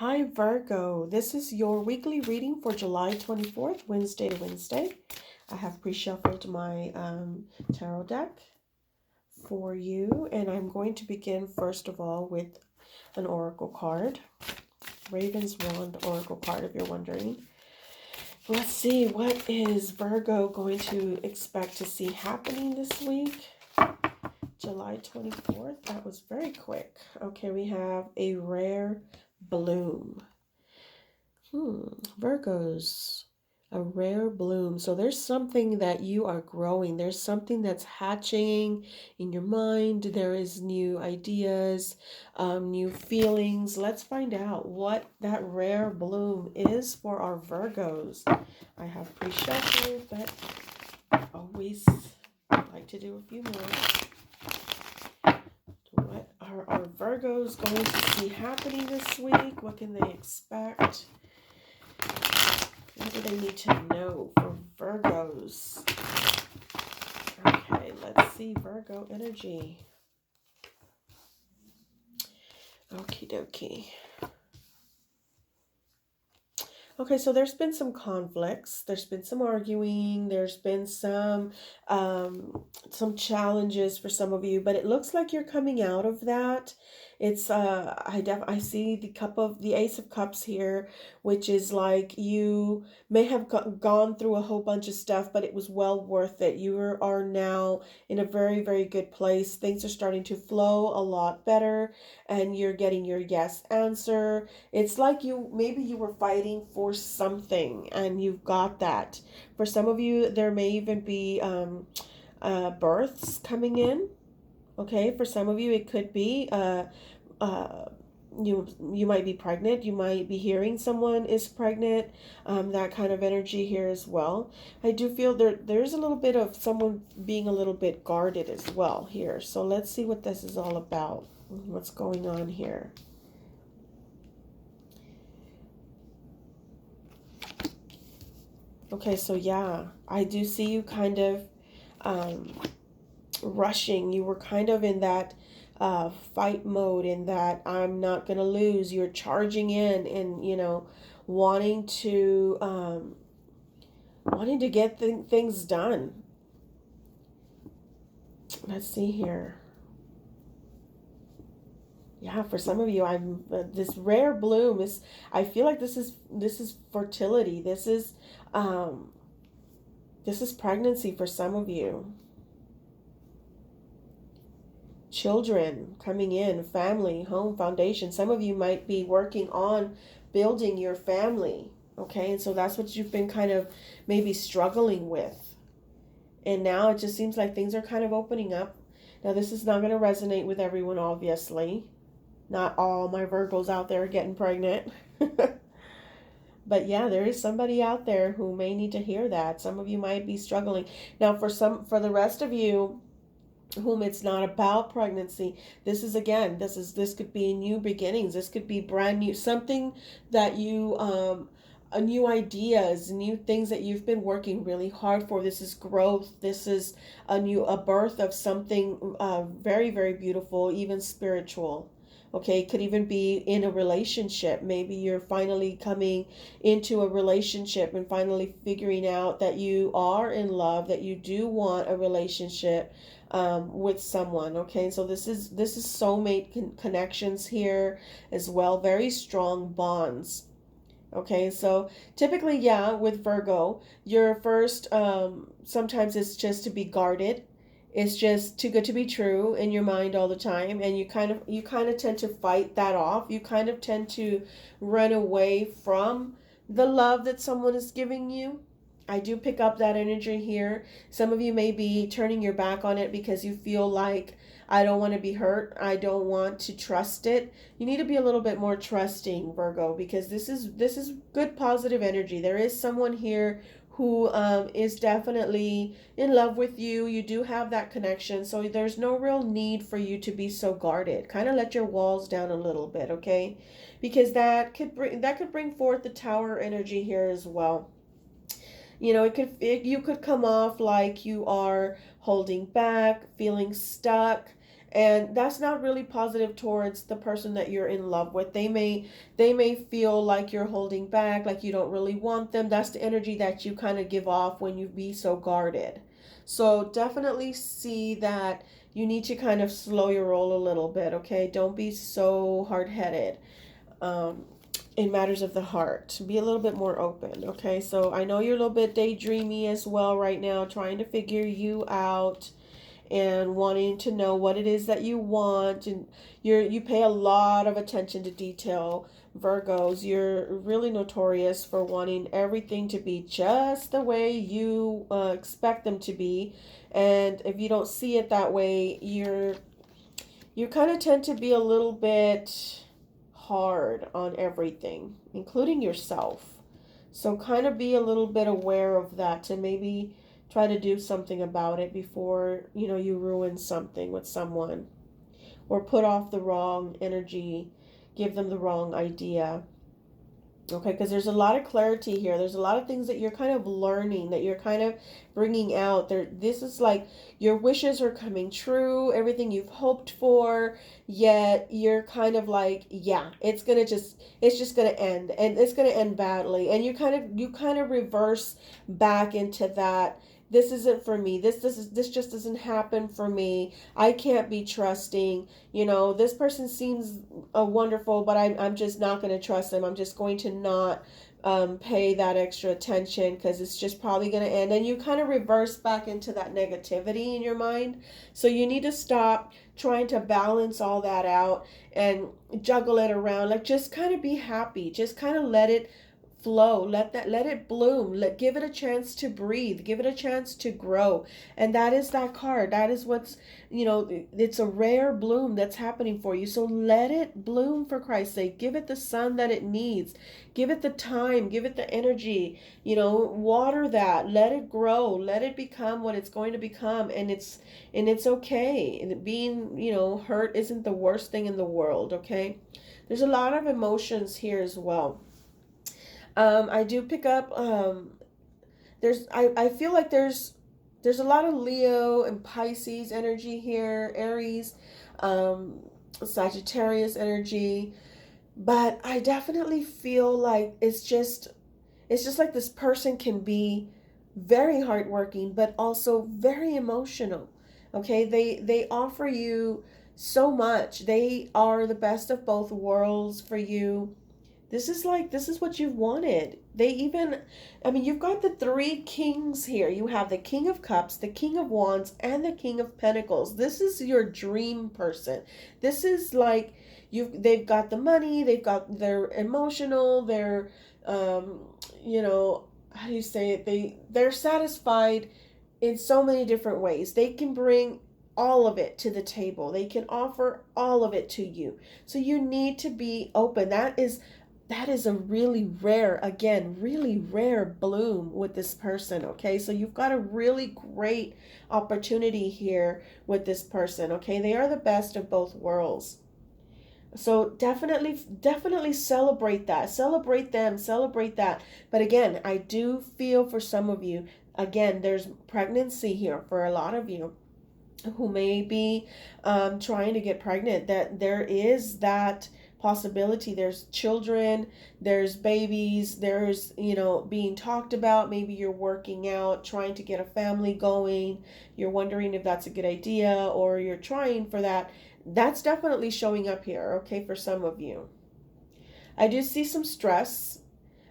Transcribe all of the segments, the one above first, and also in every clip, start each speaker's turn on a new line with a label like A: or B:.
A: Hi Virgo, this is your weekly reading for July 24th, Wednesday to Wednesday. I have pre-shuffled my tarot deck for you, and I'm going to begin first of all with an oracle card. Raven's Wand oracle card, if you're wondering. Let's see, what is Virgo going to expect to see happening this week? July 24th, that was very quick. Okay, we have a rare bloom. Virgos, a rare bloom. So there's something that you are growing. There's something that's hatching in your mind. There is new ideas, new feelings. Let's find out what that rare bloom is for our Virgos. I have pre-shuffled, but always like to do a few more. What are our Virgos going to see happening this week? What can they expect? What do they need to know for Virgos? Okay, let's see Virgo energy. Okie dokie. Okay, so there's been some conflicts. There's been some arguing. There's been some challenges for some of you, but it looks like you're coming out of that. It's I see the Ace of Cups here, which is like you may have gone through a whole bunch of stuff, but it was well worth it. You are now in a very, very good place. Things are starting to flow a lot better, and you're getting your yes answer. It's like maybe you were fighting for something and you've got that. For some of you, there may even be births coming in. Okay, for some of you, it could be uh, you might be pregnant. You might be hearing someone is pregnant. That kind of energy here as well. I do feel there's a little bit of someone being a little bit guarded as well here. So let's see what this is all about. What's going on here? Okay, so yeah, I do see you kind of rushing. You were kind of in that fight mode, in that I'm not going to lose. You're charging in and, wanting to get things done. Let's see here. Yeah, for some of you, I'm this rare bloom is. I feel like this is fertility. This is pregnancy for some of you. Children coming in, family, home, foundation. Some of you might be working on building your family. Okay, and so that's what you've been kind of maybe struggling with. And now it just seems like things are kind of opening up. Now, this is not going to resonate with everyone, obviously. Not all my Virgos out there are getting pregnant. But yeah, there is somebody out there who may need to hear that. Some of you might be struggling. Now, for the rest of you whom it's not about pregnancy, this could be new beginnings. This could be brand new, something that you new ideas, new things that you've been working really hard for. This is growth. This is a birth of something very, very beautiful, even spiritual. Okay, it could even be in a relationship. Maybe you're finally coming into a relationship and finally figuring out that you are in love, that you do want a relationship with someone. Okay, so this is soulmate connections here as well. Very strong bonds. Okay, so typically, yeah, with Virgo, your first, sometimes it's just to be guarded. It's just too good to be true in your mind all the time, and you kind of tend to fight that off. You kind of tend to run away from the love that someone is giving you. I do pick up that energy here. Some of you may be turning your back on it because you feel like, I don't want to be hurt. I don't want to trust it. You need to be a little bit more trusting, Virgo, because this is good positive energy. There is someone here who is definitely in love with you. You do have that connection, so there's no real need for you to be so guarded. Kind of let your walls down a little bit, okay? Because that could bring forth the Tower energy here as well. You could come off like you are holding back, feeling stuck, And that's not really positive towards the person that you're in love with. They may feel like you're holding back, like you don't really want them. That's the energy that you kind of give off when you be so guarded. So definitely see that you need to kind of slow your roll a little bit, okay? Don't be so hard-headed. Um, in matters of the heart, be a little bit more open, okay? So I know you're a little bit daydreamy as well right now, trying to figure you out and wanting to know what it is that you want, and you pay a lot of attention to detail. Virgos, you're really notorious for wanting everything to be just the way you expect them to be, and if you don't see it that way, you kind of tend to be a little bit hard on everything, including yourself. So kind of be a little bit aware of that and maybe try to do something about it before, you ruin something with someone or put off the wrong energy, give them the wrong idea. Okay, because there's a lot of clarity here. There's a lot of things that you're kind of learning, that you're kind of bringing out. There, this is like your wishes are coming true, everything you've hoped for, yet you're kind of like, yeah, it's just gonna end, and it's gonna end badly. And you kind of reverse back into that. This isn't for me. This just doesn't happen for me. I can't be trusting. This person seems wonderful, but I'm just not going to trust them. I'm just going to not pay that extra attention because it's just probably going to end. And you kind of reverse back into that negativity in your mind. So you need to stop trying to balance all that out and juggle it around. Like, just kind of be happy. Just kind of let it flow, let it bloom, give it a chance to breathe, give it a chance to grow. And that is that card. That is what's, it's a rare bloom that's happening for you. So let it bloom, for Christ's sake. Give it the sun that it needs, give it the time, give it the energy, water that, let it grow, let it become what it's going to become. And it's okay. And being, hurt isn't the worst thing in the world. Okay, there's a lot of emotions here as well. I do pick up. I feel like there's a lot of Leo and Pisces energy here, Aries, um, Sagittarius energy, but I definitely feel like it's just like this person can be very hardworking, but also very emotional. Okay, they offer you so much. They are the best of both worlds for you. This is what you've wanted. You've got the three kings here. You have the King of Cups, the King of Wands, and the King of Pentacles. This is your dream person. This is like they've got the money, they're emotional, they're, how do you say it? They're satisfied in so many different ways. They can bring all of it to the table. They can offer all of it to you. So you need to be open. That is a really rare, again, really rare bloom with this person, okay? So you've got a really great opportunity here with this person, okay? They are the best of both worlds. So definitely celebrate that. Celebrate them, celebrate that. But again, I do feel for some of you, again, there's pregnancy here for a lot of you who may be trying to get pregnant, that there is that possibility. There's children, there's babies, there's, being talked about. Maybe you're working out, trying to get a family going. You're wondering if that's a good idea, or you're trying for that. That's definitely showing up here, okay, for some of you. I do see some stress.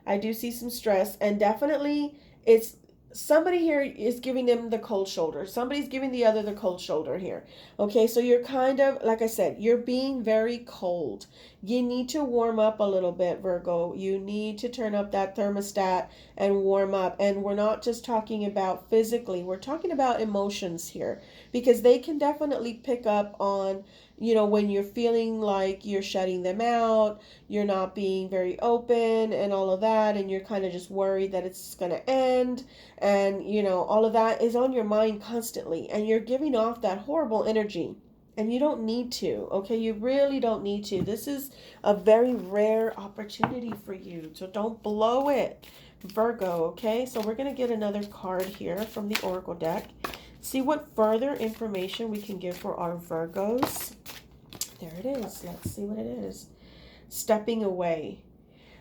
A: And definitely it's somebody here is giving them the cold shoulder. Somebody's giving the other the cold shoulder here. Okay, so you're kind of, like I said, you're being very cold. You need to warm up a little bit, Virgo. You need to turn up that thermostat and warm up. And we're not just talking about physically, we're talking about emotions here, because they can definitely pick up on, when you're feeling like you're shutting them out, you're not being very open and all of that, and you're kind of just worried that it's going to end, and all of that is on your mind constantly, and you're giving off that horrible energy, and you don't need to. Okay, you really don't need to. This is a very rare opportunity for you, so don't blow it, Virgo. Okay, so we're going to get another card here from the Oracle deck. See what further information we can give for our Virgos. There it is. Let's see what it is. Stepping away.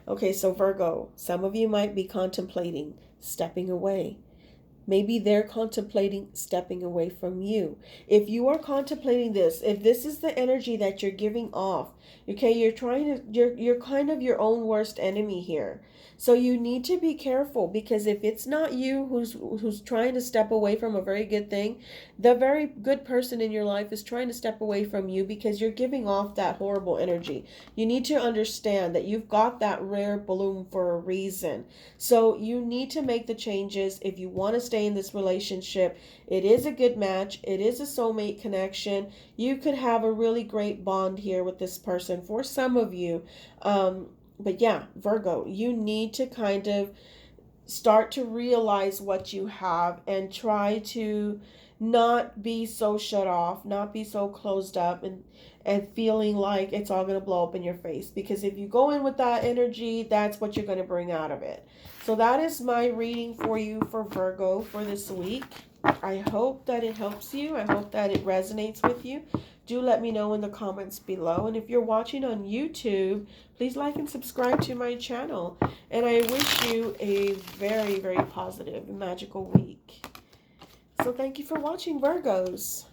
A: Okay, so Virgo, some of you might be contemplating stepping away. Maybe they're contemplating stepping away from you. If you are contemplating this, if this is the energy that you're giving off, okay, you're kind of your own worst enemy here. So you need to be careful, because if it's not you who's trying to step away from a very good thing, the very good person in your life is trying to step away from you because you're giving off that horrible energy. You need to understand that you've got that rare bloom for a reason. So you need to make the changes if you want to stay in this relationship. It is a good match. It is a soulmate connection. You could have a really great bond here with this person for some of you. But yeah, Virgo, you need to kind of start to realize what you have and try to not be so shut off, not be so closed up and feeling like it's all going to blow up in your face, because if you go in with that energy, that's what you're going to bring out of it. So that is my reading for you for Virgo for this week. I hope that it helps you. I hope that it resonates with you. Do let me know in the comments below. And if you're watching on YouTube, please like and subscribe to my channel. And I wish you a very, very positive and magical week. So thank you for watching, Virgos.